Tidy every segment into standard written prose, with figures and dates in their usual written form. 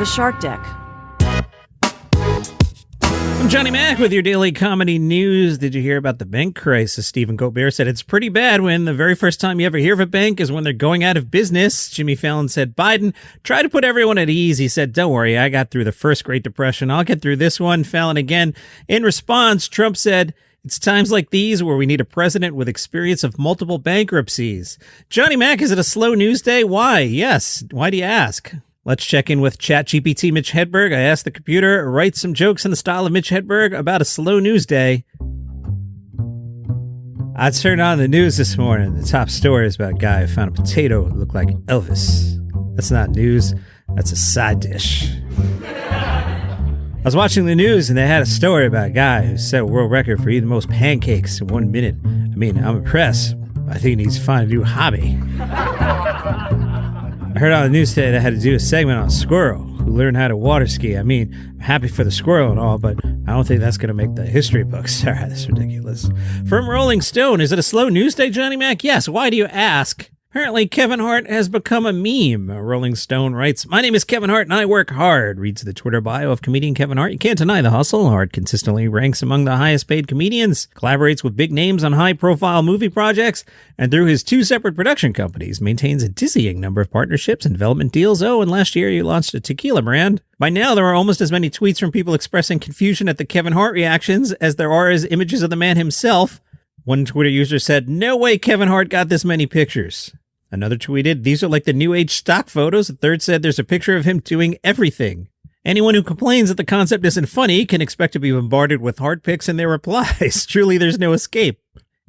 The Shark Deck. I'm Johnny Mac with your daily comedy news. Did you hear about the bank crisis? Stephen Colbert said it's pretty bad when the very first time you ever hear of a bank is when they're going out of business. Jimmy Fallon said Biden tried to put everyone at ease. He said, don't worry, I got through the first Great Depression. I'll get through this one. Fallon again. In response, Trump said, it's times like these where we need a president with experience of multiple bankruptcies. Johnny Mac, is it a slow news day? Why? Yes. Why do you ask? Let's check in with ChatGPT Mitch Hedberg. I asked the computer, write some jokes in the style of Mitch Hedberg about a slow news day. I turned on the news this morning. The top story is about a guy who found a potato that looked like Elvis. That's not news. That's a side dish. I was watching the news and they had a story about a guy who set a world record for eating the most pancakes in 1 minute. I mean, I'm impressed. I think he needs to find a new hobby. I heard on the news today that had to do a segment on a squirrel who learned how to water ski. I mean, I'm happy for the squirrel and all, but I don't think that's going to make the history books. All right, that's ridiculous. From Rolling Stone, is it a slow news day, Johnny Mac? Yes. Why do you ask? Apparently, Kevin Hart has become a meme. Rolling Stone writes, my name is Kevin Hart and I work hard, reads the Twitter bio of comedian Kevin Hart. You can't deny the hustle. Hart consistently ranks among the highest paid comedians, collaborates with big names on high-profile movie projects, and through his 2 separate production companies, maintains a dizzying number of partnerships and development deals. Oh, and last year he launched a tequila brand. By now, there are almost as many tweets from people expressing confusion at the Kevin Hart reactions as there are as images of the man himself. One Twitter user said, no way Kevin Hart got this many pictures. Another tweeted, these are like the new age stock photos. A third said there's a picture of him doing everything. Anyone who complains that the concept isn't funny can expect to be bombarded with Hart pics in their replies. Truly, there's no escape.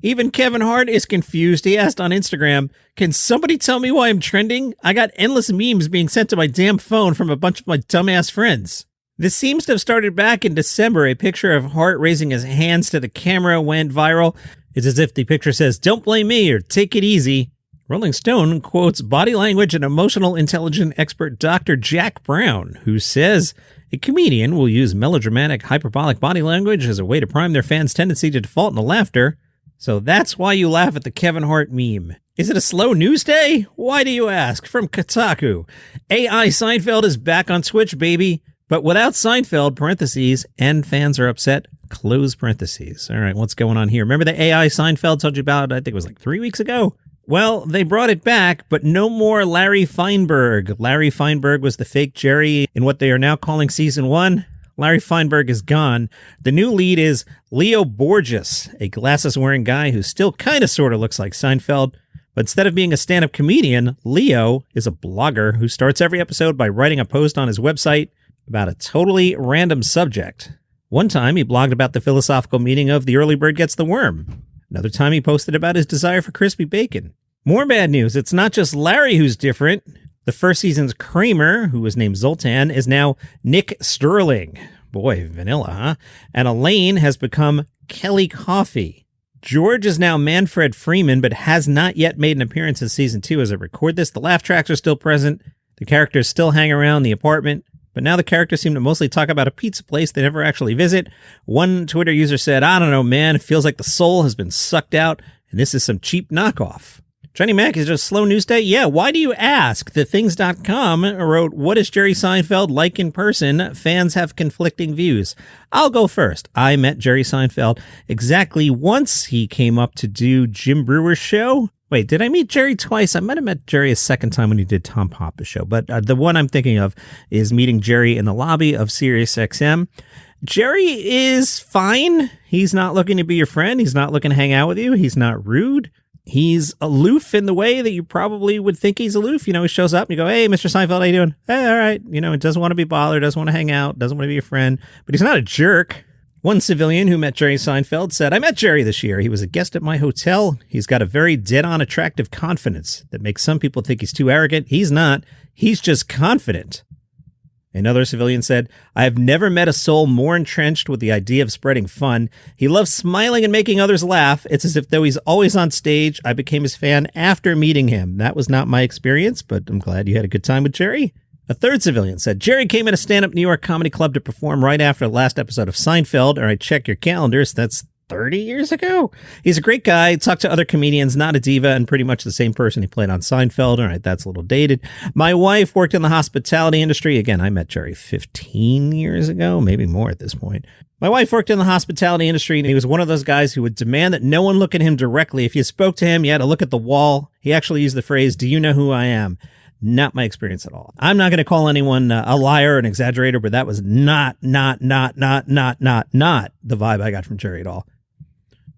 Even Kevin Hart is confused. He asked on Instagram, can somebody tell me why I'm trending? I got endless memes being sent to my damn phone from a bunch of my dumbass friends. This seems to have started back in December. A picture of Hart raising his hands to the camera went viral. It's as if the picture says, don't blame me or take it easy. Rolling Stone quotes body language and emotional intelligence expert Dr. Jack Brown, who says a comedian will use melodramatic, hyperbolic body language as a way to prime their fans' tendency to default into laughter. So that's why you laugh at the Kevin Hart meme. Is it a slow news day? Why do you ask? From Kotaku. AI Seinfeld is back on Twitch, baby. But without Seinfeld, parentheses, and fans are upset, close parentheses. All right, what's going on here? Remember the AI Seinfeld told you about, I think it was like 3 weeks ago? Well, they brought it back, but no more Larry Feinberg. Larry Feinberg was the fake Jerry in what they are now calling season 1. Larry Feinberg is gone. The new lead is Leo Borges, a glasses-wearing guy who still kind of sort of looks like Seinfeld. But instead of being a stand-up comedian, Leo is a blogger who starts every episode by writing a post on his website about a totally random subject. One time, he blogged about the philosophical meaning of the early bird gets the worm. Another time, he posted about his desire for crispy bacon. More bad news. It's not just Larry who's different. The first season's Kramer, who was named Zoltan, is now Nick Sterling. Boy, vanilla, huh? And Elaine has become Kelly Coffey. George is now Manfred Freeman, but has not yet made an appearance in season 2. As I record this, the laugh tracks are still present. The characters still hang around the apartment. But now the characters seem to mostly talk about a pizza place they never actually visit. One Twitter user said, I don't know, man, it feels like the soul has been sucked out, and this is some cheap knockoff. Johnny Mac, is it a slow news day? Yeah, why do you ask? TheThings.com wrote, what is Jerry Seinfeld like in person? Fans have conflicting views. I'll go first. I met Jerry Seinfeld exactly once. He came up to do Jim Brewer's show. Wait, did I meet Jerry twice? I might have met Jerry a second time when he did Tom Papa's show, but the one I'm thinking of is meeting Jerry in the lobby of SiriusXM. Jerry is fine. He's not looking to be your friend. He's not looking to hang out with you. He's not rude. He's aloof in the way that you probably would think he's aloof. You know, he shows up and you go, hey, Mr. Seinfeld, how you doing? Hey, all right. You know, he doesn't want to be bothered, doesn't want to hang out, doesn't want to be your friend, but he's not a jerk. One civilian who met Jerry Seinfeld said, I met Jerry this year. He was a guest at my hotel. He's got a very dead-on attractive confidence that makes some people think he's too arrogant. He's not. He's just confident. Another civilian said, I have never met a soul more entrenched with the idea of spreading fun. He loves smiling and making others laugh. It's as if though he's always on stage. I became his fan after meeting him. That was not my experience, but I'm glad you had a good time with Jerry. A third civilian said, Jerry came in a stand-up New York comedy club to perform right after the last episode of Seinfeld. All right, check your calendars. That's 30 years ago. He's a great guy. Talked to other comedians, not a diva, and pretty much the same person he played on Seinfeld. All right, that's a little dated. My wife worked in the hospitality industry. Again, I met Jerry 15 years ago, maybe more at this point. My wife worked in the hospitality industry, and he was one of those guys who would demand that no one look at him directly. If you spoke to him, you had to look at the wall. He actually used the phrase, "Do you know who I am?" Not my experience at all. I'm not going to call anyone a liar, an exaggerator, but that was not the vibe I got from Jerry at all.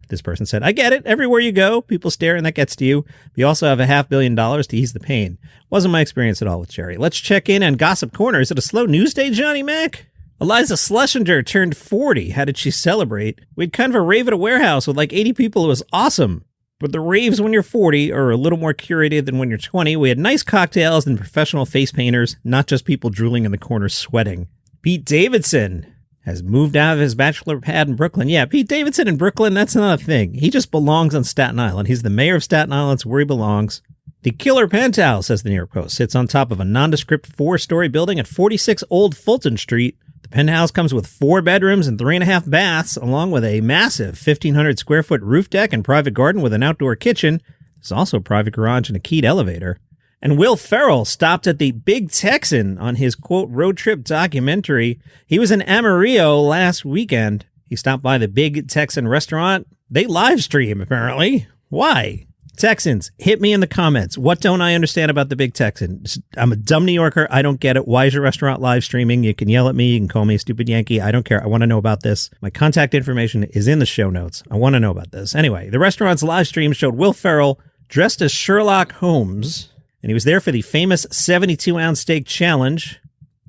This person said, "I get it. Everywhere you go, people stare and that gets to you. You also have $500 million to ease the pain." Wasn't my experience at all with Jerry. Let's check in on Gossip Corner. Is it a slow news day, Johnny Mac? Eliza Schlesinger turned 40. How did she celebrate? We had kind of a rave at a warehouse with like 80 people. It was awesome. But the raves when you're 40 are a little more curated than when you're 20. We had nice cocktails and professional face painters, not just people drooling in the corner sweating. Pete Davidson has moved out of his bachelor pad in Brooklyn. Yeah, Pete Davidson in Brooklyn, that's not a thing. He just belongs on Staten Island. He's the mayor of Staten Island. It's where he belongs. The killer penthouse, says the New York Post, sits on top of a nondescript 4-story building at 46 Old Fulton Street. The penthouse comes with 4 bedrooms and 3.5 baths, along with a massive 1,500 square foot roof deck and private garden with an outdoor kitchen. There's also a private garage and a keyed elevator. And Will Ferrell stopped at the Big Texan on his, quote, road trip documentary. He was in Amarillo last weekend. He stopped by the Big Texan restaurant. They live stream, apparently. Why? Texans, hit me in the comments. What don't I understand about the Big Texan? I'm a dumb New Yorker. I don't get it. Why is your restaurant live streaming? You can yell at me. You can call me a stupid Yankee. I don't care. I want to know about this. My contact information is in the show notes. I want to know about this. Anyway, the restaurant's live stream showed Will Ferrell dressed as Sherlock Holmes, and he was there for the famous 72-ounce steak challenge.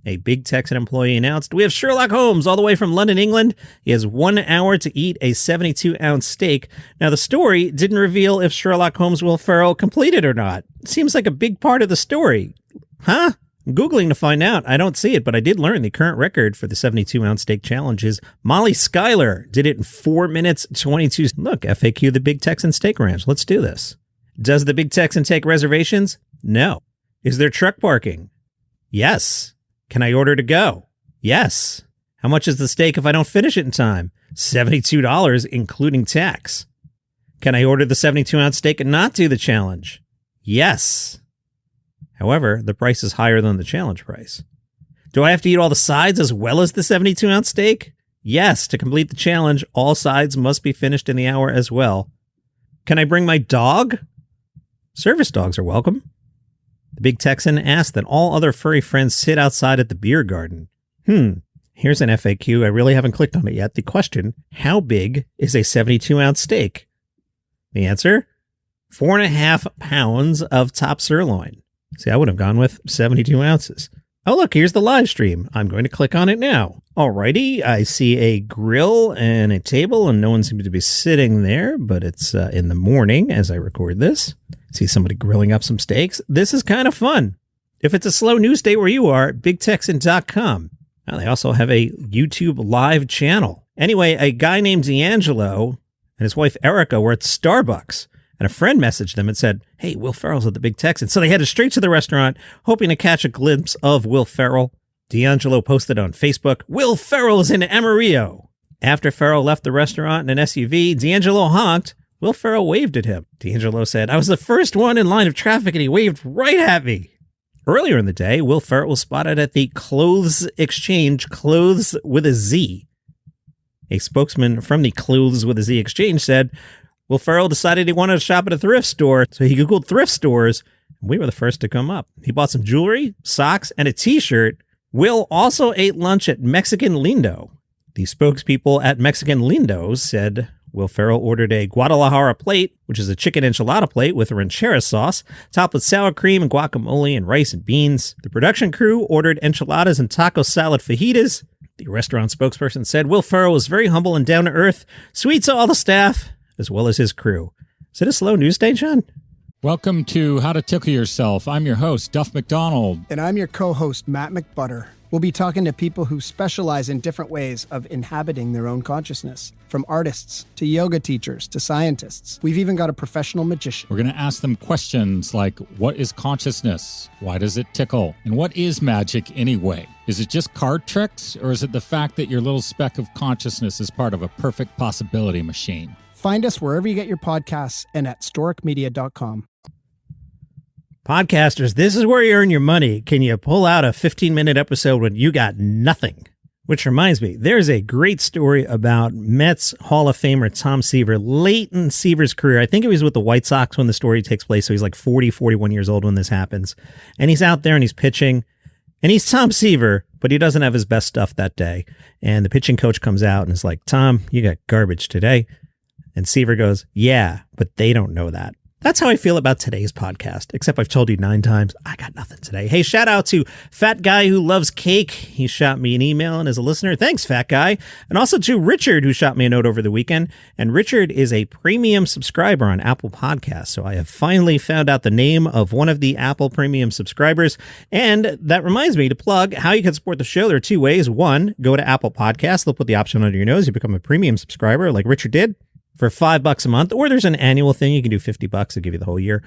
A Big Texan employee announced, "We have Sherlock Holmes all the way from London, England. He has 1 hour to eat a 72-ounce steak." Now, the story didn't reveal if Sherlock Holmes Will Ferrell completed or not. It seems like a big part of the story. Huh? I'm Googling to find out. I don't see it, but I did learn the current record for the 72-ounce steak challenge is Molly Schuyler did it in 4 minutes, 22. Look, FAQ, the Big Texan Steak Ranch. Let's do this. Does the Big Texan take reservations? No. Is there truck parking? Yes. Can I order to go? Yes. How much is the steak if I don't finish it in time? $72, including tax. Can I order the 72-ounce steak and not do the challenge? Yes. However, the price is higher than the challenge price. Do I have to eat all the sides as well as the 72-ounce steak? Yes. To complete the challenge, all sides must be finished in the hour as well. Can I bring my dog? Service dogs are welcome. The Big Texan asked that all other furry friends sit outside at the beer garden. Here's an FAQ. I really haven't clicked on it yet. The question, how big is a 72-ounce steak? The answer, 4.5 pounds of top sirloin. See, I would have gone with 72 ounces. Oh, look, here's the live stream. I'm going to click on it now. Alrighty, I see a grill and a table, and no one seems to be sitting there, but it's in the morning as I record this. See somebody grilling up some steaks. This is kind of fun. If it's a slow news day where you are, bigtexan.com. Now, they also have a YouTube live channel. Anyway, a guy named D'Angelo and his wife Erica were at Starbucks, and a friend messaged them and said, "Hey, Will Ferrell's at the Big Texan." So they headed straight to the restaurant, hoping to catch a glimpse of Will Ferrell. D'Angelo posted on Facebook, "Will Ferrell is in Amarillo." After Ferrell left the restaurant in an SUV, D'Angelo honked. Will Ferrell waved at him. D'Angelo said, "I was the first one in line of traffic and he waved right at me." Earlier in the day, Will Ferrell was spotted at the Clothes Exchange, Clothes with a Z. A spokesman from the Clothes with a Z Exchange said, Will Ferrell decided he wanted to shop at a thrift store, so he Googled thrift stores, and we were the first to come up. He bought some jewelry, socks, and a t-shirt. Will also ate lunch at Mexican Lindo. The spokespeople at Mexican Lindo's said Will Ferrell ordered a Guadalajara plate, which is a chicken enchilada plate with a ranchera sauce, topped with sour cream and guacamole and rice and beans. The production crew ordered enchiladas and taco salad fajitas. The restaurant spokesperson said Will Ferrell was very humble and down to earth, sweet to all the staff, as well as his crew. Is it a slow news day, John? Welcome to How to Tickle Yourself. I'm your host, Duff McDonald. And I'm your co-host, Matt McButter. We'll be talking to people who specialize in different ways of inhabiting their own consciousness, from artists to yoga teachers to scientists. We've even got a professional magician. We're going to ask them questions like, what is consciousness? Why does it tickle? And what is magic anyway? Is it just card tricks, or is it the fact that your little speck of consciousness is part of a perfect possibility machine? Find us wherever you get your podcasts and at storicmedia.com. Podcasters, this is where you earn your money. Can you pull out a 15-minute episode when you got nothing? Which reminds me, there's a great story about Mets Hall of Famer Tom Seaver, late in Seaver's career. I think he was with the White Sox when the story takes place, so he's like 40, 41 years old when this happens. And he's out there and he's pitching, and he's Tom Seaver, but he doesn't have his best stuff that day. And the pitching coach comes out and is like, Tom, you got garbage today. And Seaver goes, yeah, but they don't know that. That's how I feel about today's podcast, except I've told you 9 times, I got nothing today. Hey, shout out to Fat Guy Who Loves Cake. He shot me an email and is a listener. Thanks, Fat Guy. And also to Richard, who shot me a note over the weekend. And Richard is a premium subscriber on Apple Podcasts. So I have finally found out the name of one of the Apple premium subscribers. And that reminds me to plug how you can support the show. There are 2 ways. 1, go to Apple Podcasts. They'll put the option under your nose. You become a premium subscriber like Richard did, for $5 a month, or there's an annual thing. You can do $50. They'll give you the whole year.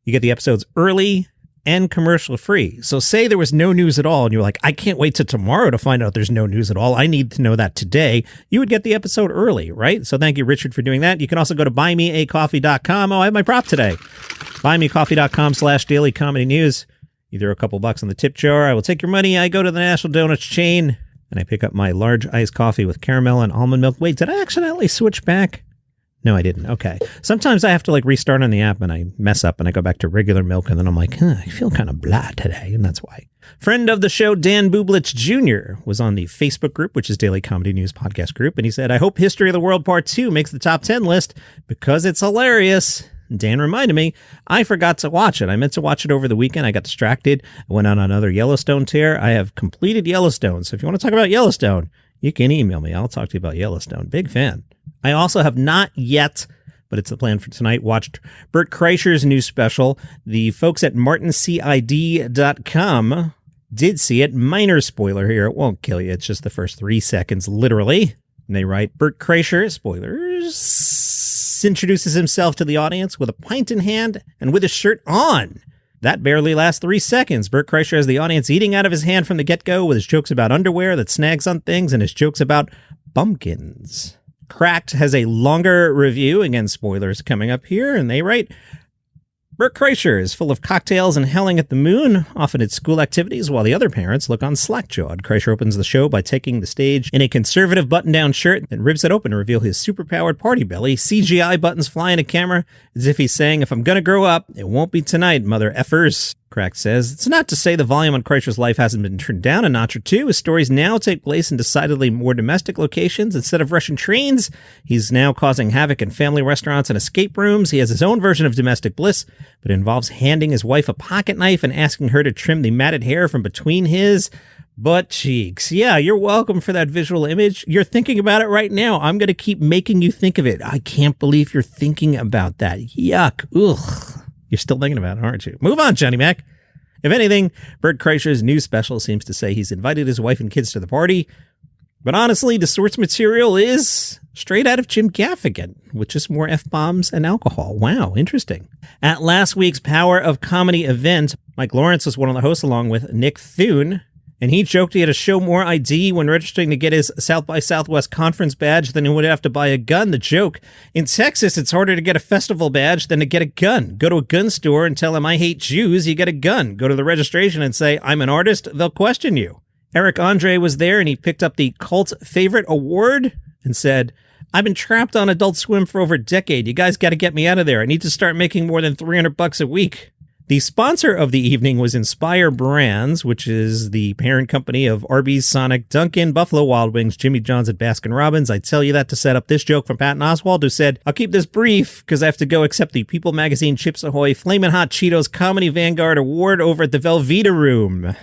You get the episodes early and commercial free. So say there was no news at all and you're like, I can't wait till tomorrow to find out there's no news at all. I need to know that today. You would get the episode early, right? So thank you, Richard, for doing that. You can also go to buymeacoffee.com. Oh, I have my prop today. Buymeacoffee.com/daily comedy news. You throw a couple bucks in the tip jar. I will take your money. I go to the National Donuts chain and I pick up my large iced coffee with caramel and almond milk. Wait, did I accidentally switch back? No, I didn't. Okay. Sometimes I have to restart on the app and I mess up and I go back to regular milk and then I'm like, I feel kind of blah today. And that's why. Friend of the show, Dan Bublitz Jr. was on the Facebook group, which is Daily Comedy News Podcast Group. And he said, I hope History of the World Part 2 makes the top 10 list because it's hilarious. Dan reminded me, I forgot to watch it. I meant to watch it over the weekend. I got distracted. I went on another Yellowstone tear. I have completed Yellowstone. So if you want to talk about Yellowstone, you can email me. I'll talk to you about Yellowstone. Big fan. I also have not yet, but it's the plan for tonight, watched Bert Kreischer's new special. The folks at martincid.com did see it. Minor spoiler here. It won't kill you. It's just the first 3 seconds, literally. And they write, Bert Kreischer, spoilers, introduces himself to the audience with a pint in hand and with his shirt on. That barely lasts 3 seconds. Bert Kreischer has the audience eating out of his hand from the get-go with his jokes about underwear that snags on things and his jokes about bumpkins. Cracked has a longer review. Again, spoilers coming up here, and they write, Bert Kreischer is full of cocktails and howling at the moon, often at school activities, while the other parents look on slack-jawed. Kreischer opens the show by taking the stage in a conservative button-down shirt and rips it open to reveal his super-powered party belly. CGI buttons fly into camera as if he's saying, if I'm gonna grow up, it won't be tonight, mother effers. Crack says, it's not to say the volume on Kreischer's life hasn't been turned down a notch or two. His stories now take place in decidedly more domestic locations. Instead of Russian trains, he's now causing havoc in family restaurants and escape rooms. He has his own version of domestic bliss, but it involves handing his wife a pocket knife and asking her to trim the matted hair from between his butt cheeks. Yeah, you're welcome for that visual image. You're thinking about it right now. I'm going to keep making you think of it. I can't believe you're thinking about that. Yuck. Ugh. You're still thinking about it, aren't you? Move on, Johnny Mac. If anything, Bert Kreischer's new special seems to say he's invited his wife and kids to the party. But honestly, the source material is straight out of Jim Gaffigan, with just more F-bombs and alcohol. Wow, interesting. At last week's Power of Comedy event, Mike Lawrence was one of the hosts along with Nick Thune. And he joked he had to show more ID when registering to get his South by Southwest conference badge than he would have to buy a gun. The joke, in Texas, it's harder to get a festival badge than to get a gun. Go to a gun store and tell them I hate Jews, you get a gun. Go to the registration and say, I'm an artist, they'll question you. Eric Andre was there and he picked up the Cult Favorite Award and said, I've been trapped on Adult Swim for over a decade. You guys got to get me out of there. I need to start making more than $300 a week. The sponsor of the evening was Inspire Brands, which is the parent company of Arby's, Sonic, Dunkin', Buffalo Wild Wings, Jimmy John's, and Baskin-Robbins. I tell you that to set up this joke from Patton Oswalt, who said, I'll keep this brief because I have to go accept the People Magazine Chips Ahoy Flamin' Hot Cheetos Comedy Vanguard Award over at the Velveeta Room.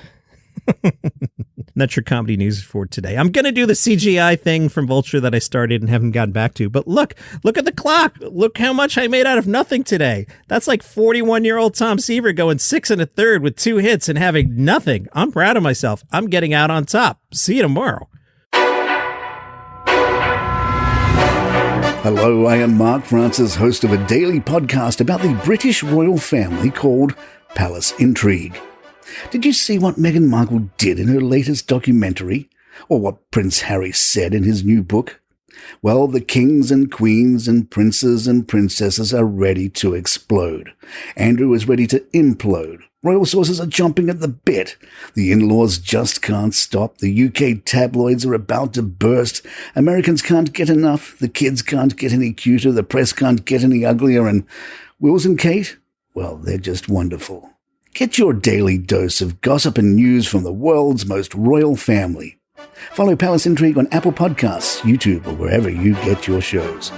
that's your comedy news for today. I'm going to do the CGI thing from Vulture that I started and haven't gotten back to. But look at the clock. Look how much I made out of nothing today. That's like 41-year-old Tom Seaver going 6 1/3 with 2 hits and having nothing. I'm proud of myself. I'm getting out on top. See you tomorrow. Hello, I am Mark Francis, host of a daily podcast about the British royal family called Palace Intrigue. Did you see what Meghan Markle did in her latest documentary? Or what Prince Harry said in his new book? Well, the kings and queens and princes and princesses are ready to explode. Andrew is ready to implode. Royal sources are jumping at the bit. The in-laws just can't stop. The UK tabloids are about to burst. Americans can't get enough. The kids can't get any cuter. The press can't get any uglier. And Wills and Kate? Well, they're just wonderful. Get your daily dose of gossip and news from the world's most royal family. Follow Palace Intrigue on Apple Podcasts, YouTube, or wherever you get your shows.